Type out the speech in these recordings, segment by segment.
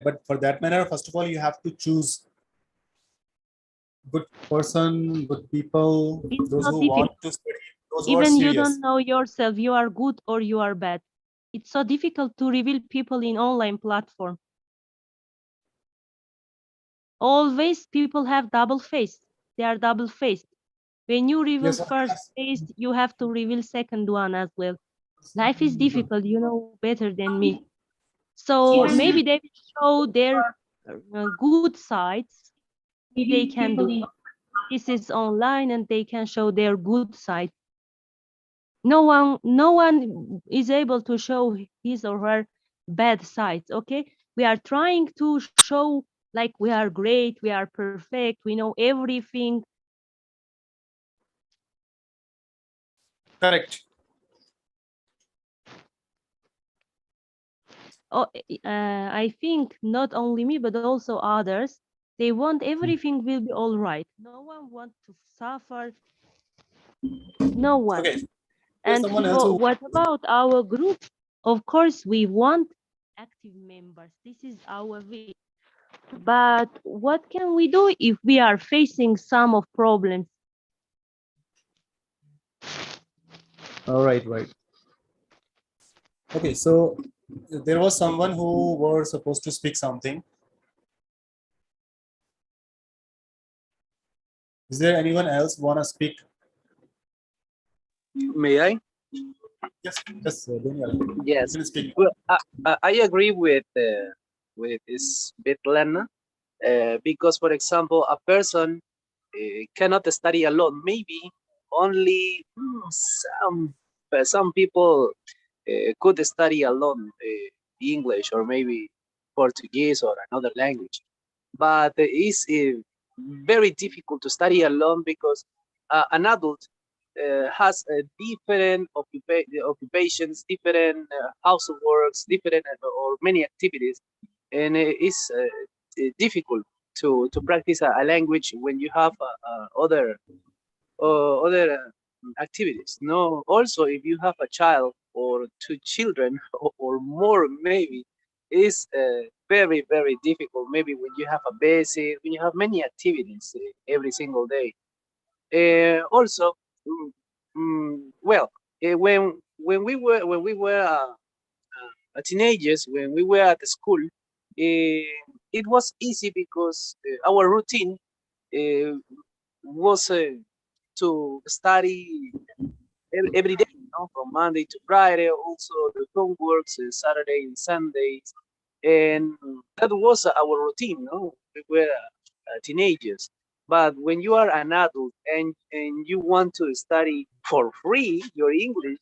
But for that matter, first of all, you have to choose good person, good people, It's those not who difficult. want to study, those who are Even you serious. don't know yourself, you are good or you are bad. It's so difficult to reveal people in online platform. Always people have double face. They are double faced. When you reveal Yes, first face, you have to reveal second one as well. Life is difficult, you know better than me. So maybe they will show their good sides. They can do this is online and they can show their good side. No one is able to show his or her bad sides. Okay, we are trying to show like we are great, we are perfect, we know everything. correct. Oh, I think not only me but also others, they want everything will be all right. No one wants to suffer. No one. Okay, there's And someone else for who. what about our group? Of course, we want active members. This is our wish. But what can we do if we are facing some of problems? All right, right. Okay, so there was someone who were supposed to speak something. Is there anyone else want to speak? May I? Yes, yes, Daniel. Yes. You can speak. Well, I agree with this Svetlana, because, for example, a person cannot study alone. Maybe only some people could study alone English or maybe Portuguese or another language, but it's very difficult to study alone because an adult has different occupations, different houseworks, different or many activities, and it's difficult to practice a language when you have other activities. No, also if you have a child or two children or more, maybe is very difficult. Maybe when you have a basic, when you have many activities every single day. Also, well, when we were teenagers, when we were at the school, it was easy because our routine uh, was to study every day, you know, from Monday to Friday. Also, the homeworks Saturday and Sundays, and that was our routine. No, we were teenagers. But when you are an adult and you want to study for free your English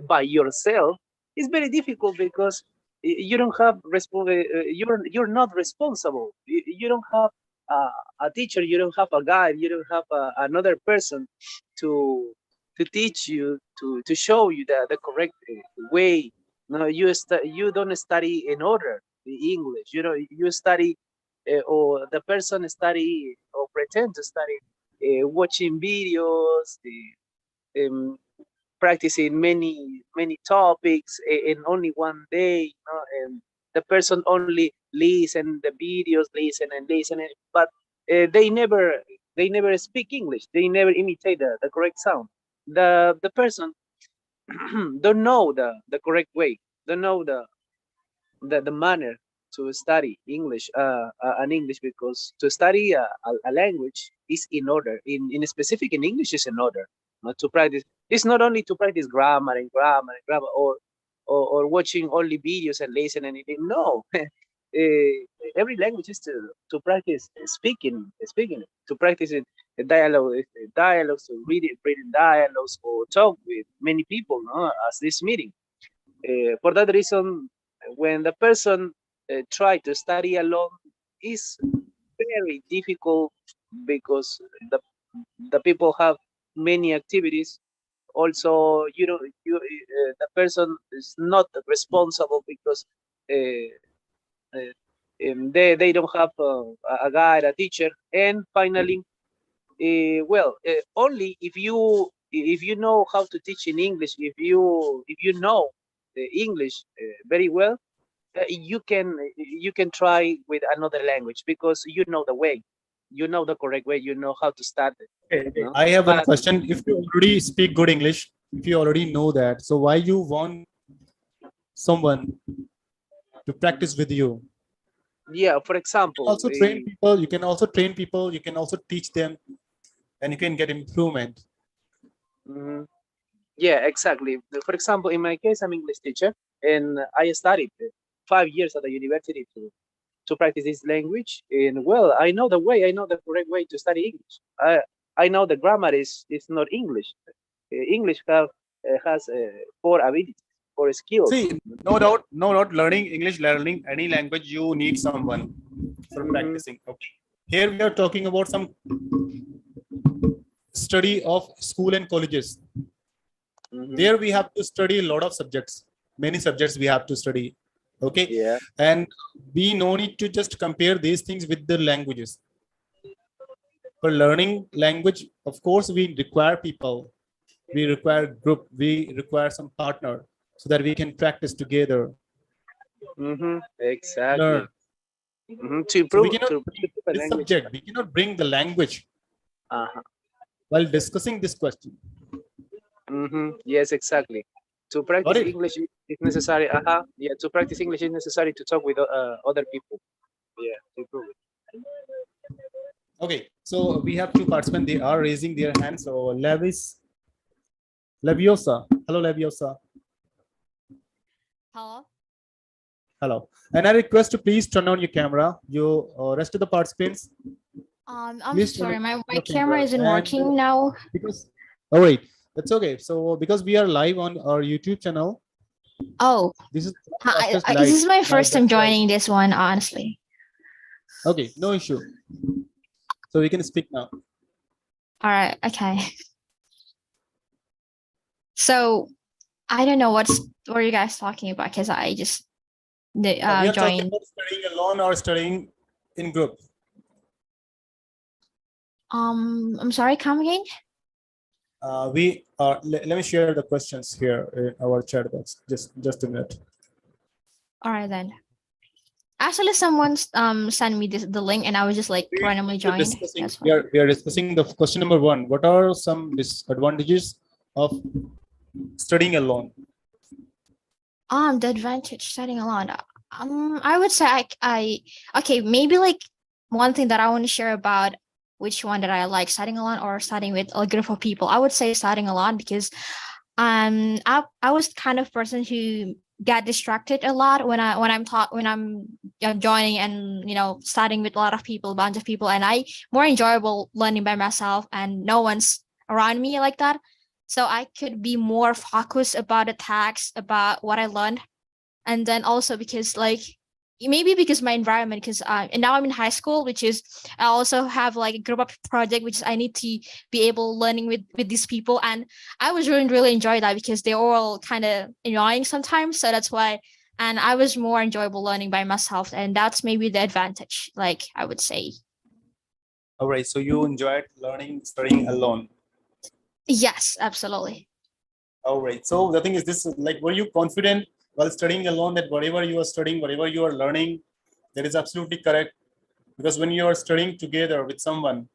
by yourself, it's very difficult because you don't have you're not responsible. You don't have a teacher. You don't have a guide. You don't have another person to teach you to show you the correct way. No, you don't study in order the English. You know, you study or the person study or pretend to study watching videos, practicing many topics in only one day, you know, and the person only listen the videos, listen, but they never speak English. They never imitate the correct sound. The person don't know the correct way, don't know the manner to study English, an English, because to study a language is in order. In specific, in English is in order. Not to practice. It's not only to practice grammar, or watching only videos and listen and anything. No, every language is to practice speaking, to practice it, dialogues, to reading dialogues, or talk with many people. No, as this meeting. For that reason, when the person try to study alone, is very difficult because the people have many activities. Also, the person is not responsible because uh, they don't have a guide, a teacher. And finally, only if you know how to teach in English, if you know the English very well, you can try with another language because you know the way, you know the correct way, you know how to start it. Okay, No? I have one But question. If you already speak good English, if you already know that, so why you want someone to practice with you? yeah, for example, Also train people. You can also train people. You can also teach them, and you can get improvement. mhm. Yeah, exactly. For example, in my case, I'm English teacher, and I studied 5 years at the university to practice this language. And well, I know the way, I know the correct way to study English. I know the grammar is not English. English has 4 abilities, 4 skills. See, no doubt, no doubt. Learning English, learning any language, you need someone for Mhm, practicing. Okay. Here we are talking about some study of school and colleges. mhm. There we have to study a lot of subjects. Many subjects we have to study. Okay. Yeah. And we no need to just compare these things with the languages. For learning language, of course, we require people. We require group. We require some partner so that we can practice together, Exactly. learn. To So we improve cannot to bring improve the this language. subject, we cannot bring the language Uh-huh. while discussing this question. Yes, exactly. To Got practice it? English is necessary. Yeah, to practice English is necessary to talk with other people. Yeah, to improve it. Okay. So we have two participants. They are raising their hands. So Leviosa. Hello, Leviosa. Hello. Hello. And I request to please turn on your camera. You rest of the participants, I'm please turn sorry, on my your camera camera. isn't And working now. because, oh wait, that's okay. So because we are live on our YouTube channel, Oh, this is broadcast this live. is my Live, first time that's why. joining this one, honestly. Okay, no issue. So we can speak now. All right, okay. So I don't know what are you guys talking about because I just We are talking joined. about studying alone or studying in group. I'm sorry, come again. We are. Let me share the questions here in our chat box. Just a minute. All right then. Actually, someone sent me the link, and I was just like randomly We're joined. discussing. That's why. We are discussing the question number one. What are some disadvantages of studying alone? The advantage studying alone. I would say I okay, maybe like one thing that I want to share about which one that I like studying alone or studying with a group of people. I would say studying alone because I was kind of person who get distracted a lot when I'm joining and studying with a lot of people, a bunch of people, and I more enjoyable learning by myself and no one's around me like that. So I could be more focused about the tasks, about what I learned. And then also because like maybe because my environment, because and now I'm in high school, which is I also have like a group up project, which I need to be able learning with these people. And I was really enjoy that because they're all kind of annoying sometimes. So that's why, and I was more enjoyable learning by myself. And that's maybe the advantage, like I would say. All right. So you enjoyed learning, studying alone. Yes, absolutely. All right. So the thing is, this like, were you confident while studying alone that whatever you are studying, whatever you are learning, that is absolutely correct? Because when you are studying together with someone,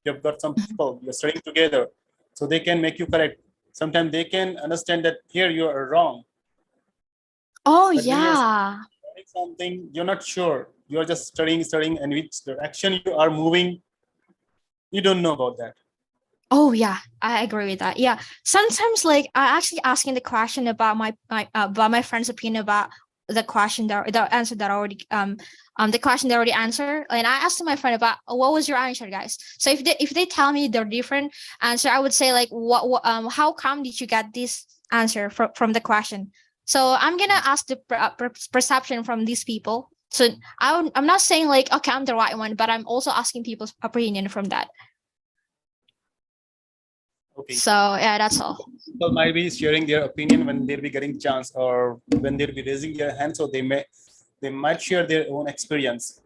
you've got some people you're studying together, so they can make you correct. Sometimes they can understand that here you are wrong. Oh But when you're yeah. studying something, you're not sure. You are just studying, and which direction you are moving, you don't know about that. Oh yeah, I agree with that. Yeah, sometimes like I actually asking the question about my friend's opinion about the question that the answer that already the question they already answered, and I asked my friend about what was your answer, guys. So if they tell me they're different answer, I would say like what how come did you get this answer from the question? So I'm gonna ask the perception from these people. So I'm not saying like okay I'm the right one, but I'm also asking people's opinion from that. Okay. So yeah, that's all. People might be sharing their opinion when they'll be getting chance, or when they'll be raising their hand, so they might share their own experience.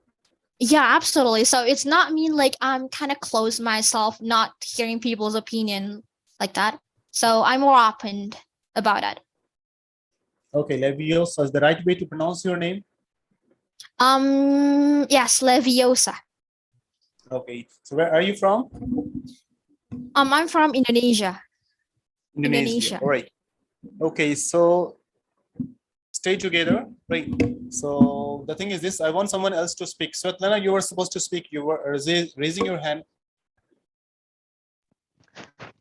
Yeah, absolutely. So it's not mean like I'm kind of close myself, not hearing people's opinion like that. So I'm more open about that. Okay, Leviosa is the right way to pronounce your name. Yes, Leviosa. Okay, so where are you from? I'm from Indonesia. Indonesia. All right. Okay, so stay together, right? So the thing is this: I want someone else to speak. Svetlana, you were supposed to speak. You were raising your hand.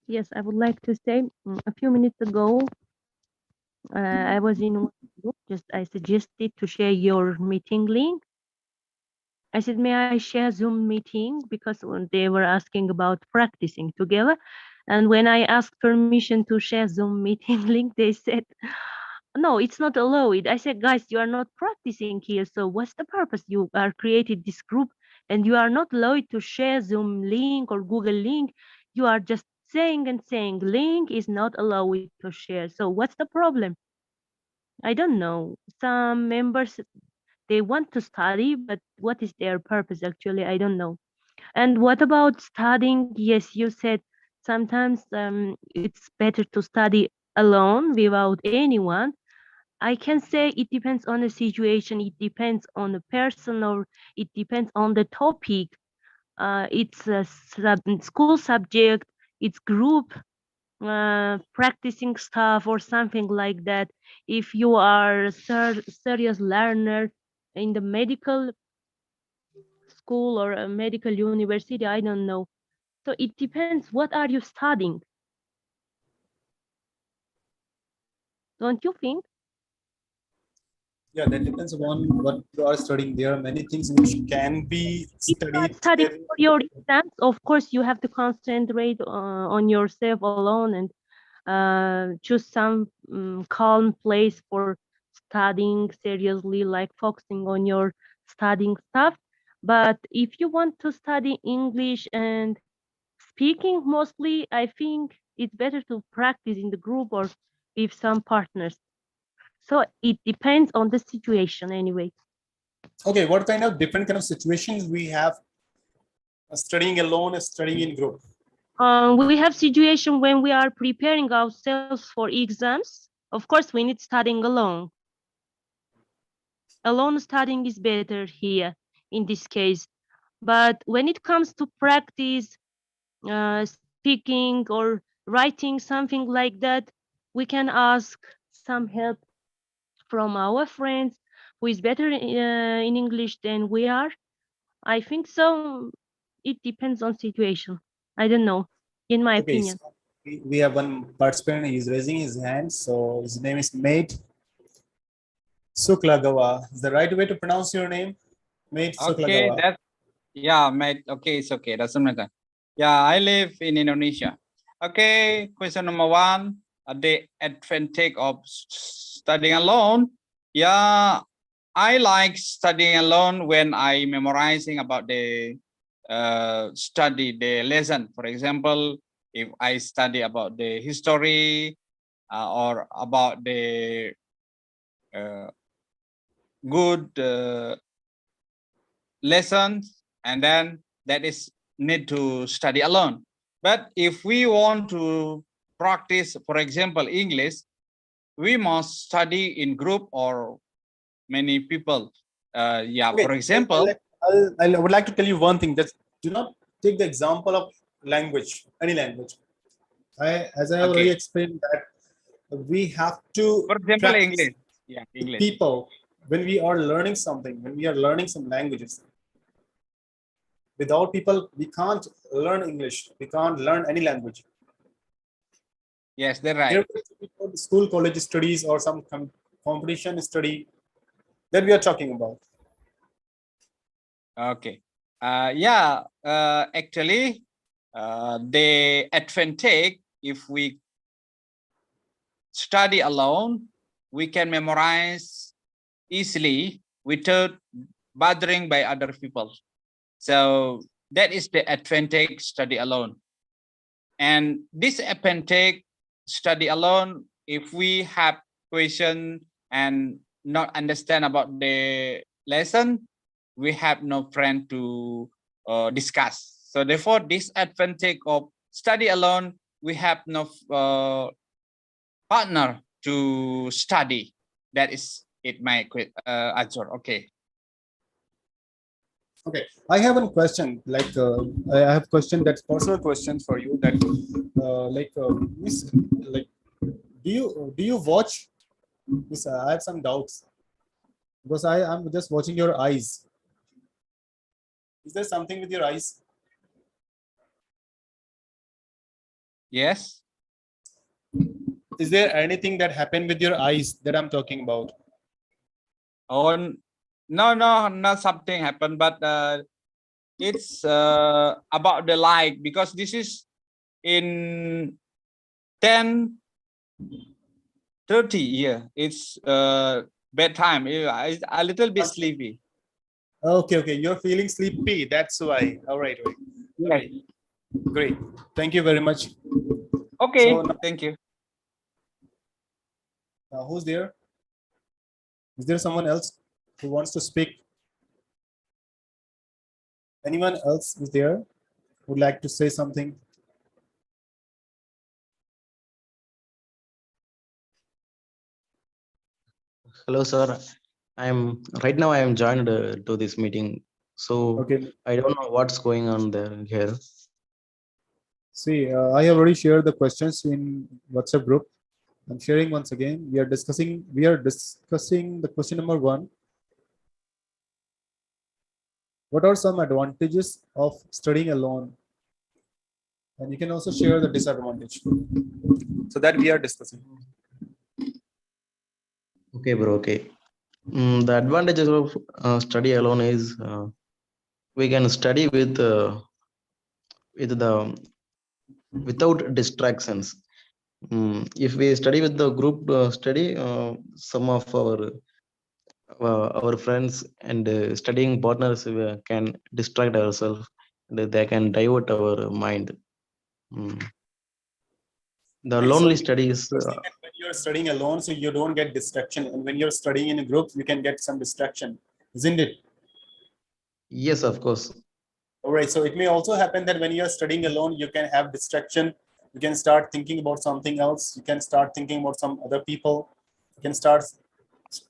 Yes, I would like to say a few minutes ago, I was in one group, I suggested to share your meeting link. I said, may I share Zoom meeting? Because they were asking about practicing together. And when I asked permission to share Zoom meeting link, they said, no, it's not allowed. I said, guys, you are not practicing here. So what's the purpose? You are created this group and you are not allowed to share Zoom link or Google link. You are just saying and saying link is not allowed to share. So what's the problem? I don't know. Some members, they want to study, but what is their purpose actually? I don't know. And what about studying? Yes, you said sometimes it's better to study alone without anyone. I can say it depends on the situation, it depends on the person, or it depends on the topic. It's a school subject, it's group practicing stuff or something like that. If you are a serious learner in the medical school or a medical university, I don't know. So it depends. What are you studying? Don't you think? Yeah, that depends upon what you are studying. There are many things which can be If you are studied. studying for your exams, of course you have to concentrate on yourself alone and choose some calm place for studying seriously, like focusing on your studying stuff. But if you want to study English and speaking mostly, I think it's better to practice in the group or with some partners. So it depends on the situation anyway. Okay, what kind of different kind of situations we have studying alone and studying in group? We have situation when we are preparing ourselves for exams. Of course, we need studying alone. Alone studying is better here in this case. But when it comes to practice, speaking or writing something like that, we can ask some help from our friends who is better in English than we are. I think so. It depends on situation. I don't know, in my Okay, opinion. so we have one participant. He's raising his hand. So his name is Mate Suklagawa. Is the right way to pronounce your name? Mate Okay, Suklagawa. that's yeah, mate. Okay, it's okay. Doesn't matter. Yeah, I live in Indonesia. Okay, question number one: the advantage of studying alone. Yeah, I like studying alone when I memorizing about the study the lesson. For example, if I study about the history or about the good lessons, and then that is need to study alone. But if we want to practice, for example, English, we must study in group or many people. Yeah, Okay, for example, I would like to tell you one thing. That do not take the example of language, any language. As I already okay, explained that we have to for example, practice English. Yeah, with English. people when we are learning something, when we are learning some languages. Without people, we can't learn English. We can't learn any language. Yes, they're right. There will be school, college studies, or some competition study that we are talking about. Okay. Yeah, actually, the advantage if we study alone, we can memorize easily without bothering by other people. So that is the advantage study alone. And this advantage study alone, if we have question and not understand about the lesson, we have no friend to discuss. So therefore, this advantage of study alone, we have no partner to study. That is it. My answer. Okay. Okay, I have one question. Like, I have a question that's personal question for you. That, miss, like, do you watch? Miss, I have some doubts because I'm just watching your eyes. Is there something with your eyes? Yes. Is there anything that happened with your eyes that I'm talking about? Oh no, not something happened, but it's about the light, because this is in 10:30 here. It's bedtime. It's a little bit sleepy. Okay, you're feeling sleepy. That's why. All right. Okay. Great. Thank you very much. Okay. So now, Thank you. who's there? Is there someone else who wants to speak? Anyone else is there? Would like to say something? Hello, sir. I am joined to this meeting, so Okay. I don't know what's going on here. See, I have already shared the questions in WhatsApp group. I'm sharing once again. We are discussing the question number 1. What are some advantages of studying alone? And you can also share the disadvantage. So that we are discussing. Okay, bro. Okay. The advantages of study alone is we can study without distractions. If we study with the group study, some of our friends and studying partners can distract ourselves, and they can divert our mind. The Okay, lonely so studies. you're saying that when you're studying alone, so you don't get distraction, and when you're studying in a group, you can get some distraction, isn't it? Yes, of course. All right. So it may also happen that when you're studying alone, you can have distraction. You can start thinking about something else. You can start thinking about some other people. You can start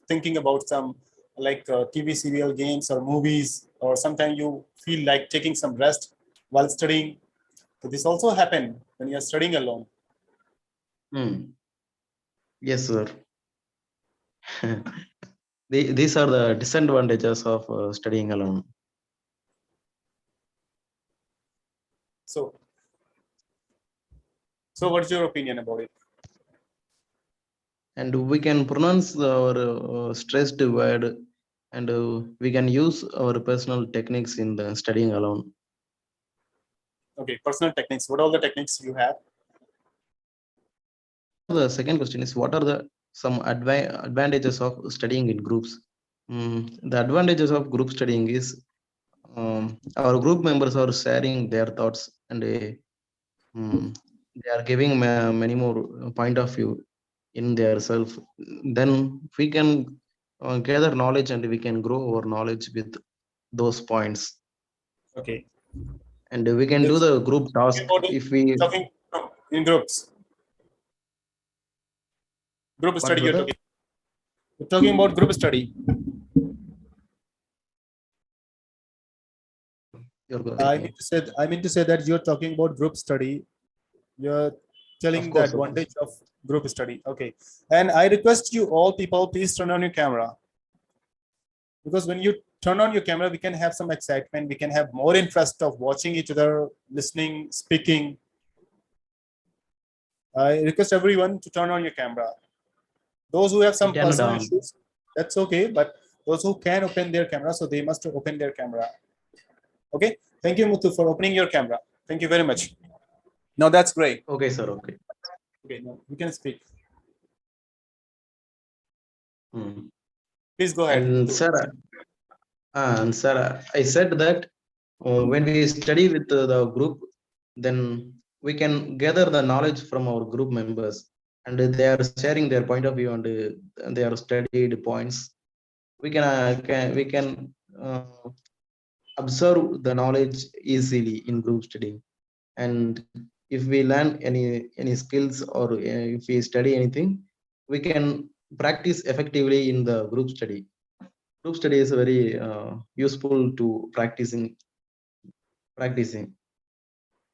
thinking about some like TV serial games or movies, or sometimes you feel like taking some rest while studying. So this also happen when you're studying alone. Yes, sir. These are the disadvantages of studying alone. So what's your opinion about it? And we can pronounce our stressed word, and we can use our personal techniques in the studying alone. Okay, personal techniques. What are the techniques you have? The second question is, what are some advantages of studying in groups? The advantages of group studying is our group members are sharing their thoughts, and they are giving many more point of view in their self. Then we can gather knowledge, and we can grow our knowledge with those points. Okay. And we can do the group task if we talking in groups. Group study. You're talking about group study. I mean to say that you're talking about group study. You're telling the advantage of group study. Okay. And I request you all people, please turn on your camera. Because when you turn on your camera, we can have some excitement. We can have more interest of watching each other, listening, speaking. I request everyone to turn on your camera. Those who have some personal issues, that's okay. But those who can open their camera, so they must open their camera. Okay. Thank you, Muthu, for opening your camera. Thank you very much. No, that's great. Okay, sir. Okay. Okay, now you can speak. Hmm. Please go ahead. And sir, I said that when we study with the group, then we can gather the knowledge from our group members, and they are sharing their point of view, and they are studied points. We can observe the knowledge easily in group study. And if we learn any skills, or if we study anything, we can practice effectively in the group study. Group study is very useful to practicing.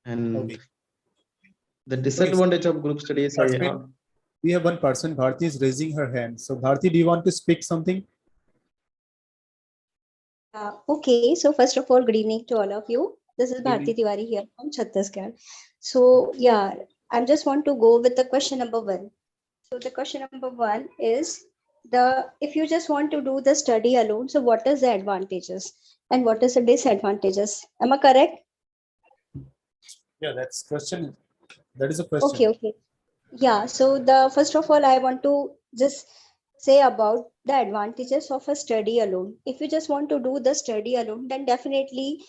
And Okay. the disadvantage of group studies, we have one person, Bharti, is raising her hand. So Bharti, do you want to speak something? Okay, so first of all, good evening to all of you. This is Bharti Tiwari here from Chhattisgarh. So yeah, I just want to go with the question number 1. So the question number 1 is if you just want to do the study alone, so what is the advantages and what is the disadvantages? Am I correct? Yeah, that's question. That is a question. Okay. Yeah, so the first of all, I want to just say about the advantages of a study alone. If you just want to do the study alone, then definitely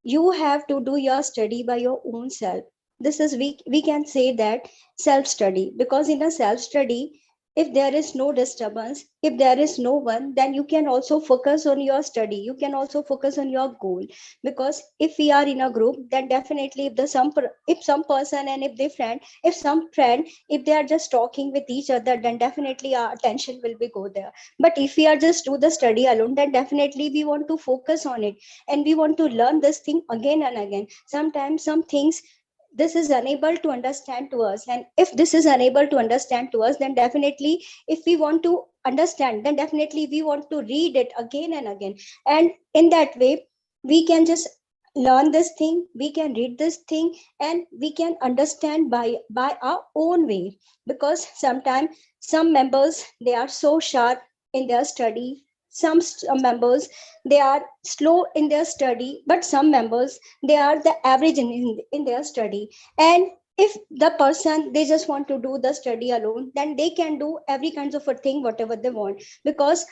you have to do your study by your own self. This is we can say that self study, because in a self study, if there is no disturbance, if there is no one, then you can also focus on your study, you can also focus on your goal. Because if we are in a group, then definitely if some person and if some friend, if they are just talking with each other, then definitely our attention will be go there. But if we are just do the study alone, then definitely we want to focus on it and we want to learn this thing again and again. Sometimes some things this is unable to understand to us, and if this is unable to understand to us, then definitely if we want to understand, then definitely we want to read it again and again, and in that way we can just learn this thing, we can read this thing, and we can understand by our own way. Because sometimes some members, they are so sharp in their study, some members, they are slow in their study, but some members, they are the average in their study. And if the person, they just want to do the study alone, then they can do every kinds of a thing whatever they want. Because